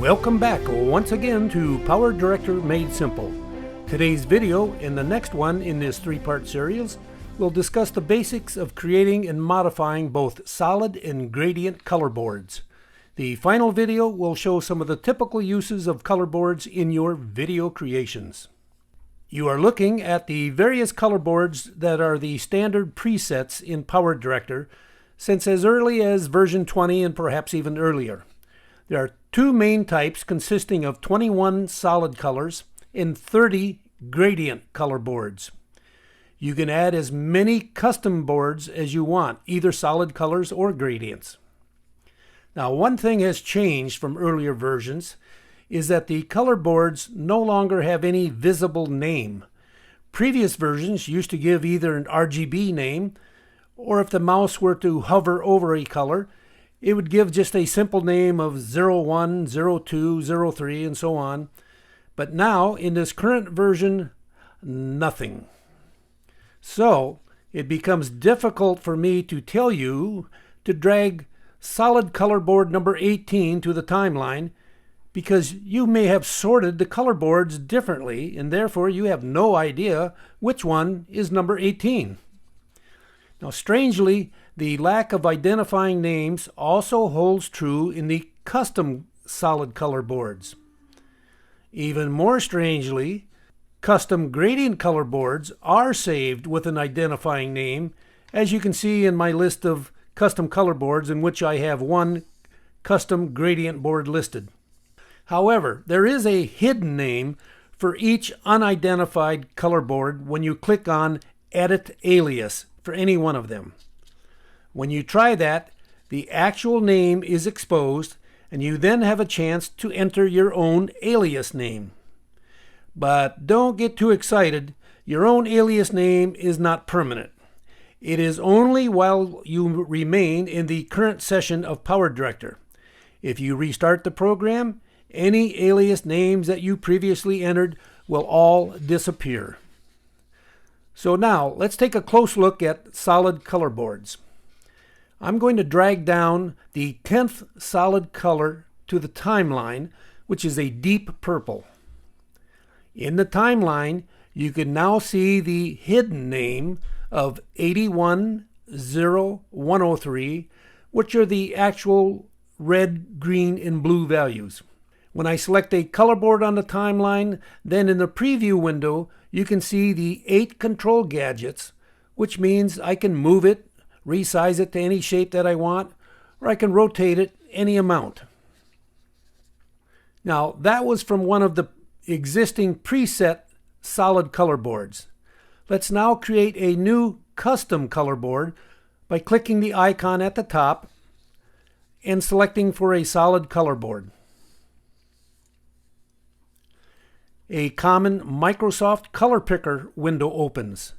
Welcome back once again to Power Director Made Simple. Today's video and the next one in this three-part series will discuss the basics of creating and modifying both solid and gradient color boards. The final video will show some of the typical uses of color boards in your video creations. You are looking at the various color boards that are the standard presets in Power Director since as early as version 20 and perhaps even earlier. There are two main types consisting of 21 solid colors and 30 gradient color boards. You can add as many custom boards as you want, either solid colors or gradients. Now, one thing has changed from earlier versions is that the color boards no longer have any visible name. Previous versions used to give either an RGB name, or if the mouse were to hover over a color, it would give just a simple name of 01, 02, 03, and so on. But now, in this current version, nothing. So, it becomes difficult for me to tell you to drag solid color board number 18 to the timeline because you may have sorted the color boards differently and therefore you have no idea which one is number 18. Now, strangely, the lack of identifying names also holds true in the custom solid color boards. Even more strangely, custom gradient color boards are saved with an identifying name, as you can see in my list of custom color boards in which I have one custom gradient board listed. However, there is a hidden name for each unidentified color board when you click on Edit Alias for any one of them. When you try that, the actual name is exposed and you then have a chance to enter your own alias name. But don't get too excited. Your own alias name is not permanent. It is only while you remain in the current session of Power Director. If you restart the program, any alias names that you previously entered will all disappear. So now, let's take a close look at solid color boards. I'm going to drag down the 10th solid color to the timeline, which is a deep purple. In the timeline, you can now see the hidden name of 810103, which are the actual red, green, and blue values. When I select a color board on the timeline, then in the preview window, you can see the 8 control gadgets, which means I can move it, resize it to any shape that I want, or I can rotate it any amount. Now, that was from one of the existing preset solid color boards. Let's now create a new custom color board by clicking the icon at the top and selecting for a solid color board. A common Microsoft Color Picker window opens.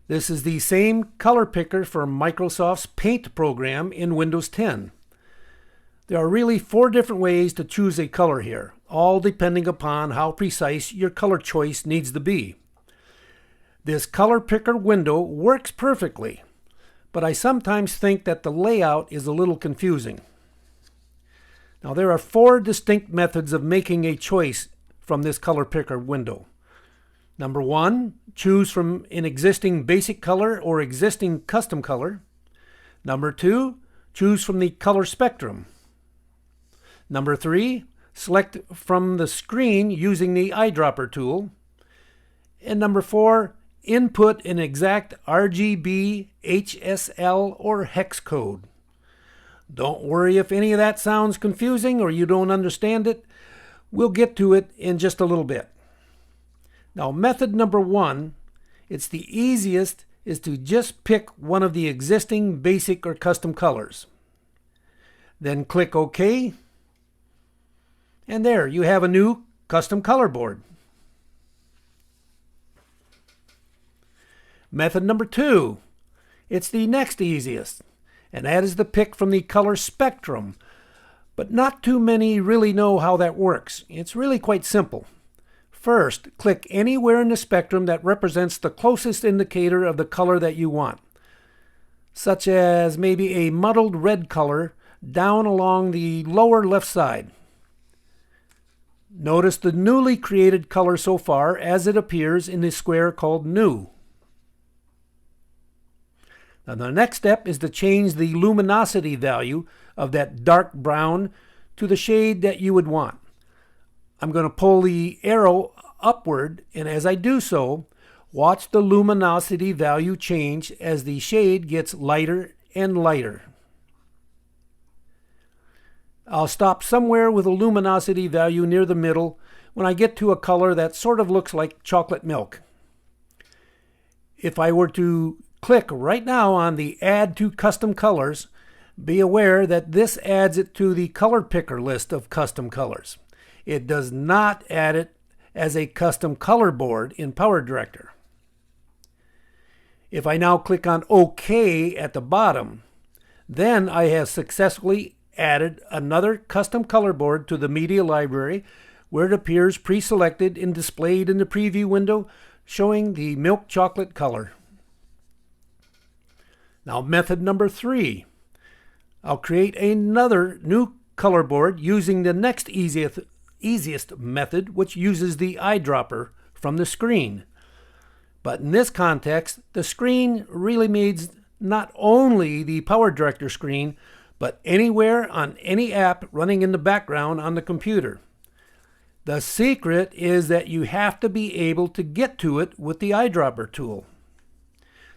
This is the same color picker for Microsoft's Paint program in Windows 10. There are really 4 different ways to choose a color here, all depending upon how precise your color choice needs to be. This color picker window works perfectly, but I sometimes think that the layout is a little confusing. Now, there are 4 distinct methods of making a choice from this color picker window. Number 1, choose from an existing basic color or existing custom color. Number 2, choose from the color spectrum. Number 3, select from the screen using the eyedropper tool. And number 4, input an exact RGB, HSL, or hex code. Don't worry if any of that sounds confusing or you don't understand it. We'll get to it in just a little bit. Now, method number 1, it's the easiest, is to just pick one of the existing basic or custom colors. Then click OK. And there, you have a new custom color board. Method number 2, it's the next easiest, and that is the pick from the color spectrum. But not too many really know how that works. It's really quite simple. First, click anywhere in the spectrum that represents the closest indicator of the color that you want, such as maybe a muddled red color down along the lower left side. Notice the newly created color so far as it appears in the square called New. Now the next step is to change the luminosity value of that dark brown to the shade that you would want. I'm going to pull the arrow upward, and as I do so, watch the luminosity value change as the shade gets lighter and lighter. I'll stop somewhere with a luminosity value near the middle when I get to a color that sort of looks like chocolate milk. If I were to click right now on the Add to Custom Colors, be aware that this adds it to the color picker list of custom colors. It does not add it as a custom color board in PowerDirector. If I now click on OK at the bottom, then I have successfully added another custom color board to the media library where it appears pre-selected and displayed in the preview window showing the milk chocolate color. Now method number 3. I'll create another new color board using the next easiest method, which uses the eyedropper from the screen. But in this context, the screen really means not only the PowerDirector screen, but anywhere on any app running in the background on the computer. The secret is that you have to be able to get to it with the eyedropper tool.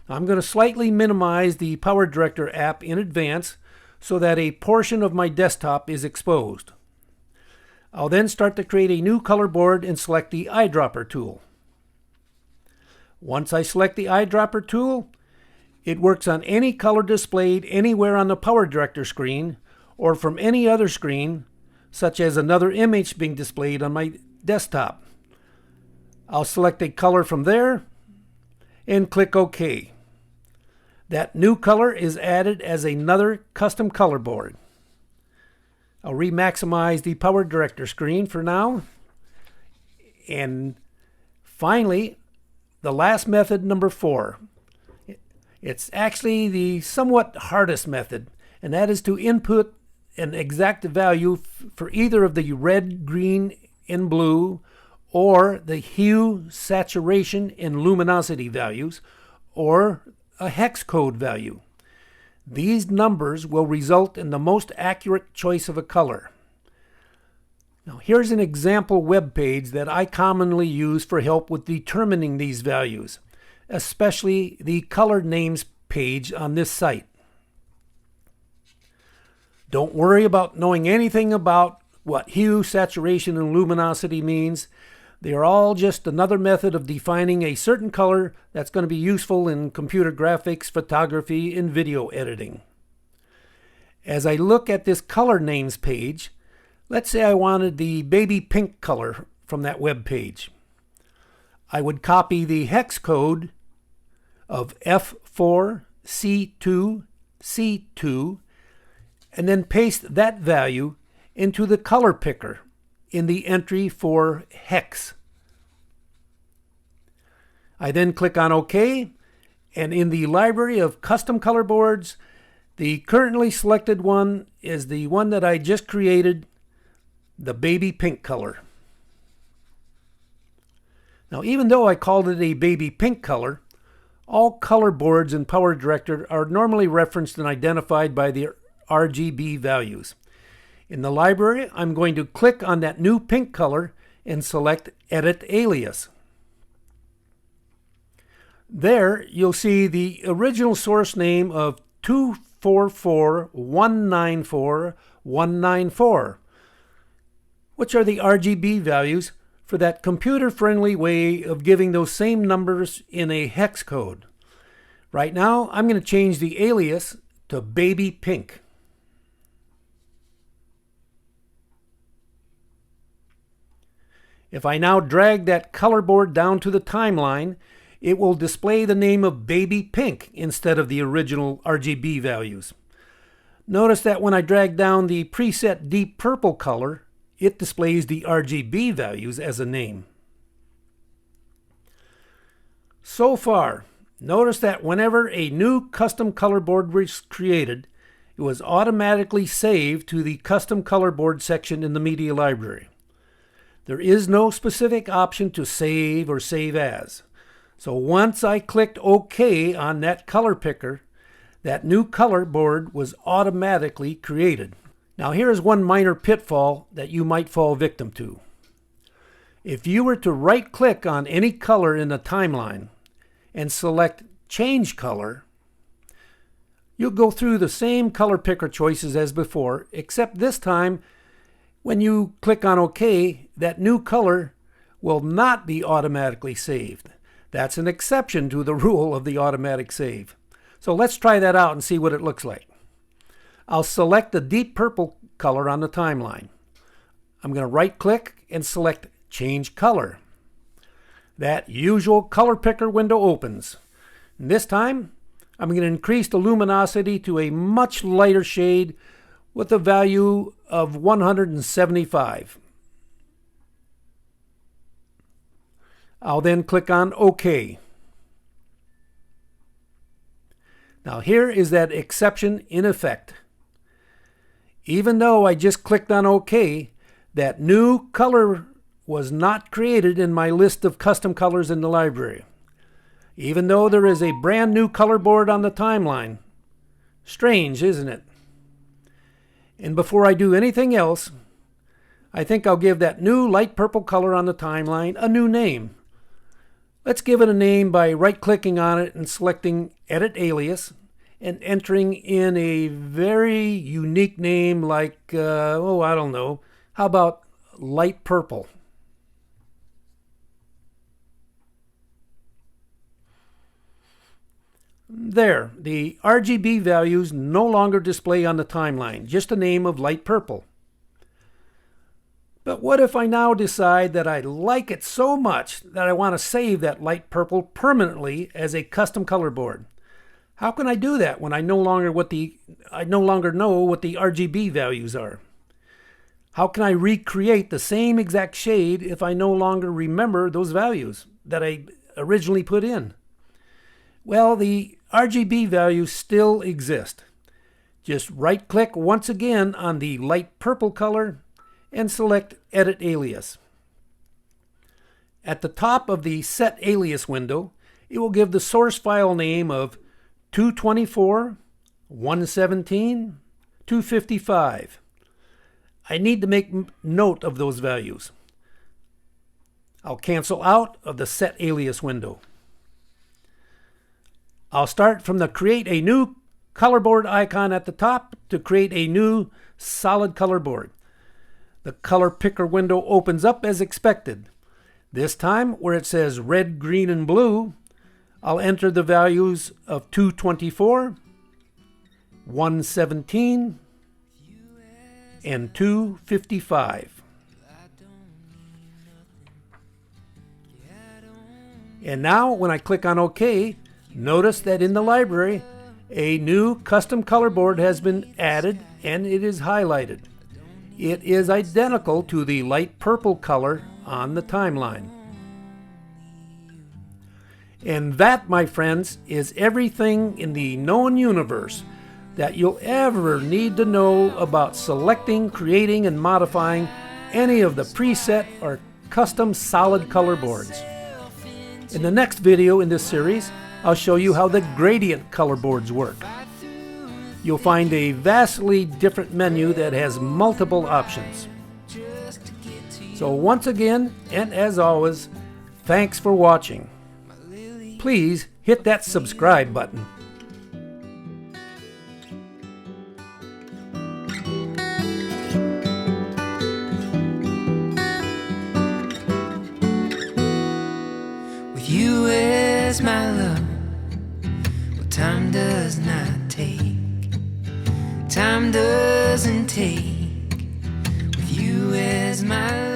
I'm going to slightly minimize the PowerDirector app in advance so that a portion of my desktop is exposed. I'll then start to create a new color board and select the eyedropper tool. Once I select the eyedropper tool, it works on any color displayed anywhere on the PowerDirector screen or from any other screen, such as another image being displayed on my desktop. I'll select a color from there and click OK. That new color is added as another custom color board. I'll remaximize the PowerDirector screen for now. And finally, the last method, number 4. It's actually the somewhat hardest method, and that is to input an exact value for either of the red, green, and blue, or the hue, saturation, and luminosity values, or a hex code value. These numbers will result in the most accurate choice of a color. Now here's an example web page that I commonly use for help with determining these values, especially the color names page on this site. Don't worry about knowing anything about what hue, saturation, and luminosity means. They are all just another method of defining a certain color that's going to be useful in computer graphics, photography, and video editing. As I look at this color names page, let's say I wanted the baby pink color from that web page. I would copy the hex code of F4C2C2 and then paste that value into the color picker in the entry for hex. I then click on OK, and in the library of custom color boards, the currently selected one is the one that I just created, the baby pink color. Now, even though I called it a baby pink color, all color boards in PowerDirector are normally referenced and identified by the RGB values. In the library, I'm going to click on that new pink color and select Edit Alias. There, you'll see the original source name of 244.194.194, which are the RGB values for that computer-friendly way of giving those same numbers in a hex code. Right now, I'm going to change the alias to Baby Pink. If I now drag that color board down to the timeline, it will display the name of Baby Pink instead of the original RGB values. Notice that when I drag down the preset deep purple color, it displays the RGB values as a name. So far, notice that whenever a new custom color board was created, it was automatically saved to the custom color board section in the media library. There is no specific option to save or save as. So once I clicked OK on that color picker, that new color board was automatically created. Now here is one minor pitfall that you might fall victim to. If you were to right-click on any color in the timeline and select Change Color, you'll go through the same color picker choices as before, except this time when you click on OK, that new color will not be automatically saved. That's an exception to the rule of the automatic save. So let's try that out and see what it looks like. I'll select the deep purple color on the timeline. I'm going to right-click and select Change Color. That usual color picker window opens. And this time, I'm going to increase the luminosity to a much lighter shade with a value of 175. I'll then click on OK. Now here is that exception in effect. Even though I just clicked on OK, that new color was not created in my list of custom colors in the library. Even though there is a brand new color board on the timeline. Strange, isn't it? And before I do anything else, I think I'll give that new light purple color on the timeline a new name. Let's give it a name by right-clicking on it and selecting Edit Alias and entering in a very unique name like, I don't know, how about light purple? There, the RGB values no longer display on the timeline, just a name of light purple. But what if I now decide that I like it so much that I want to save that light purple permanently as a custom color board? How can I do that when I no longer know what the RGB values are? How can I recreate the same exact shade if I no longer remember those values that I originally put in? Well, the RGB values still exist. Just right-click once again on the light purple color and select Edit Alias. At the top of the Set Alias window, it will give the source file name of 224, 117, 255. I need to make note of those values. I'll cancel out of the Set Alias window. I'll start from the Create a New Color Board icon at the top to create a new solid color board. The color picker window opens up as expected. This time, where it says red, green, and blue, I'll enter the values of 224, 117, and 255. And now, when I click on OK, notice that in the library, a new custom color board has been added and it is highlighted. It is identical to the light purple color on the timeline. And that, my friends, is everything in the known universe that you'll ever need to know about selecting, creating, and modifying any of the preset or custom solid color boards. In the next video in this series, I'll show you how the gradient color boards work. You'll find a vastly different menu that has multiple options. So once again, and as always, thanks for watching. Please hit that subscribe button. With you as my love, what time does not take. Time doesn't take. With you as my